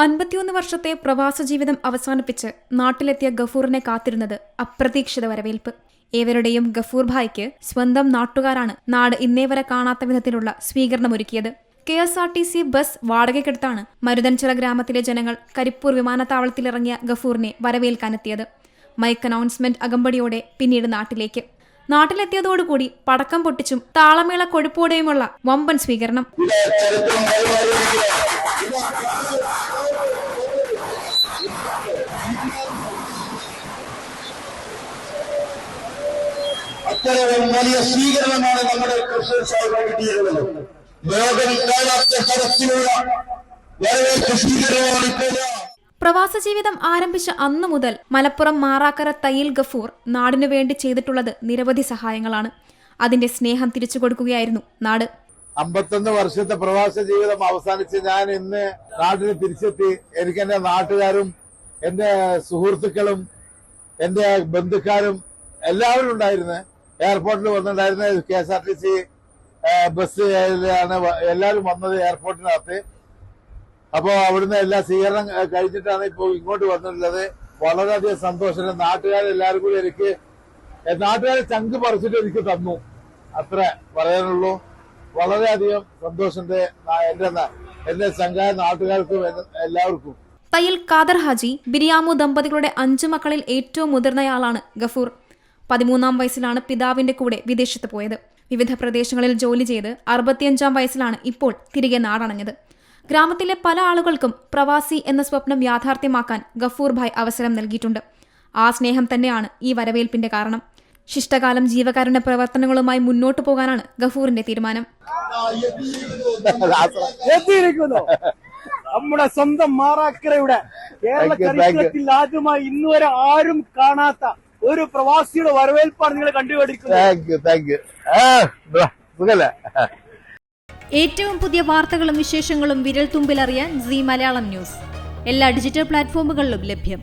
51 വർഷത്തെ പ്രവാസ ജീവിതം അവസാനിപ്പിച്ച് നാട്ടിലെത്തിയ ഗഫൂറിനെ കാത്തിരുന്നത് അപ്രതീക്ഷിത വരവേൽപ്പ്. ഏവരുടെയും ഗഫൂർ ഭായിക്ക് സ്വന്തം നാട്ടുകാരാണ് നാട് ഇന്നേവരെ കാണാത്ത വിധത്തിലുള്ള സ്വീകരണമൊരുക്കിയത്. KSRTC ബസ് വാടകയ്ക്കെടുത്താണ് മരുതൻചിറ ഗ്രാമത്തിലെ ജനങ്ങൾ കരിപ്പൂർ വിമാനത്താവളത്തിലിറങ്ങിയ ഗഫൂറിനെ വരവേൽക്കാനെത്തിയത്. മൈക്ക് അനൗൺസ്മെന്റ് അകമ്പടിയോടെ പിന്നീട് നാട്ടിലെത്തിയതോടുകൂടി പടക്കം പൊട്ടിച്ചും താളമേള കൊഴുപ്പോടെയുമുള്ള വമ്പൻ സ്വീകരണം. അത്തരം വലിയ സ്വീകരണമാണ് നമ്മുടെ കൃഷ്ണൻ സാഹിബ് കിട്ടിയിരുന്നത്. ലോകം കാണാത്ത തരത്തിലുള്ള വരവേൽപ്പ് സ്വീകരണമാണ് ഇപ്പോൾ. പ്രവാസ ജീവിതം ആരംഭിച്ച അന്നു മുതൽ മലപ്പുറം മാറാക്കര തയ്യിൽ ഗഫൂർ നാടിനു വേണ്ടി ചെയ്തിട്ടുള്ളത് നിരവധി സഹായങ്ങളാണ്. അതിന്റെ സ്നേഹം തിരിച്ചു കൊടുക്കുകയായിരുന്നു നാട്. 51 വർഷത്തെ പ്രവാസ ജീവിതം അവസാനിച്ച് ഞാൻ ഇന്ന് നാട്ടിന് തിരിച്ചെത്തി. എനിക്ക് എന്റെ നാട്ടുകാരും എന്റെ സുഹൃത്തുക്കളും എന്റെ ബന്ധുക്കാരും എല്ലാവരും ഉണ്ടായിരുന്നു. എയർപോർട്ടിൽ വന്നിട്ടുണ്ടായിരുന്ന KSRTC ബസ്സിലാണ് എല്ലാവരും വന്നത് എയർപോർട്ടിനകത്ത്. അപ്പോ അവിടുന്ന് എല്ലാ സ്വീകരണം കഴിഞ്ഞിട്ടാണ് ഇപ്പോൾ ഇങ്ങോട്ട് വന്നിട്ടുള്ളത്. വളരെയധികം സന്തോഷം. നാട്ടുകാരെല്ലാവരും കൂടി എനിക്ക് നാട്ടുകാരെ ചങ്ക് പറിച്ചിട്ട് എനിക്ക് തന്നു, അത്ര പറയാനുള്ളൂ. വളരെയധികം സന്തോഷമുണ്ട് എന്റെ ചങ്കായ നാട്ടുകാർക്കും എല്ലാവർക്കും. തയ്യിൽ ഖാദർ ഹാജി ബിരിയാമു ദമ്പതികളുടെ 5 മക്കളിൽ ഏറ്റവും മുതിർന്നയാളാണ് ഗഫൂർ. 13-ാം വയസ്സിലാണ് പിതാവിന്റെ കൂടെ വിദേശത്ത് പോയത്. വിവിധ പ്രദേശങ്ങളിൽ ജോലി ചെയ്ത് 65-ാം വയസ്സിലാണ് ഇപ്പോൾ തിരികെ നാടണഞ്ഞത്. ഗ്രാമത്തിലെ പല ആളുകൾക്കും പ്രവാസി എന്ന സ്വപ്നം യാഥാർത്ഥ്യമാക്കാൻ ഗഫൂർ ഭായ് അവസരം നൽകിയിട്ടുണ്ട്. ആ സ്നേഹം തന്നെയാണ് ഈ വരവേൽപ്പിന്റെ കാരണം. ശിഷ്ടകാലം ജീവകാരുണ്യ പ്രവർത്തനങ്ങളുമായി മുന്നോട്ടു പോകാനാണ് ഗഫൂറിന്റെ തീരുമാനം. നമ്മുടെ സ്വന്തം മാറാക്കരയുടെ കേരള ചരിത്രത്തിൽ ആദ്യമായി ഇന്നുവരെ ആരും കാണാത്ത ഒരു പ്രവാസിയുടെ വരവേൽപ്പാണ് നിങ്ങൾ കണ്ടുപിടിക്കുന്നത്. ഏറ്റവും പുതിയ വാർത്തകളും വിശേഷങ്ങളും വിരൽ തുമ്പിലറിയാൻ സീ മലയാളം ന്യൂസ് എല്ലാ ഡിജിറ്റൽ പ്ലാറ്റ്ഫോമുകളിലും ലഭ്യം.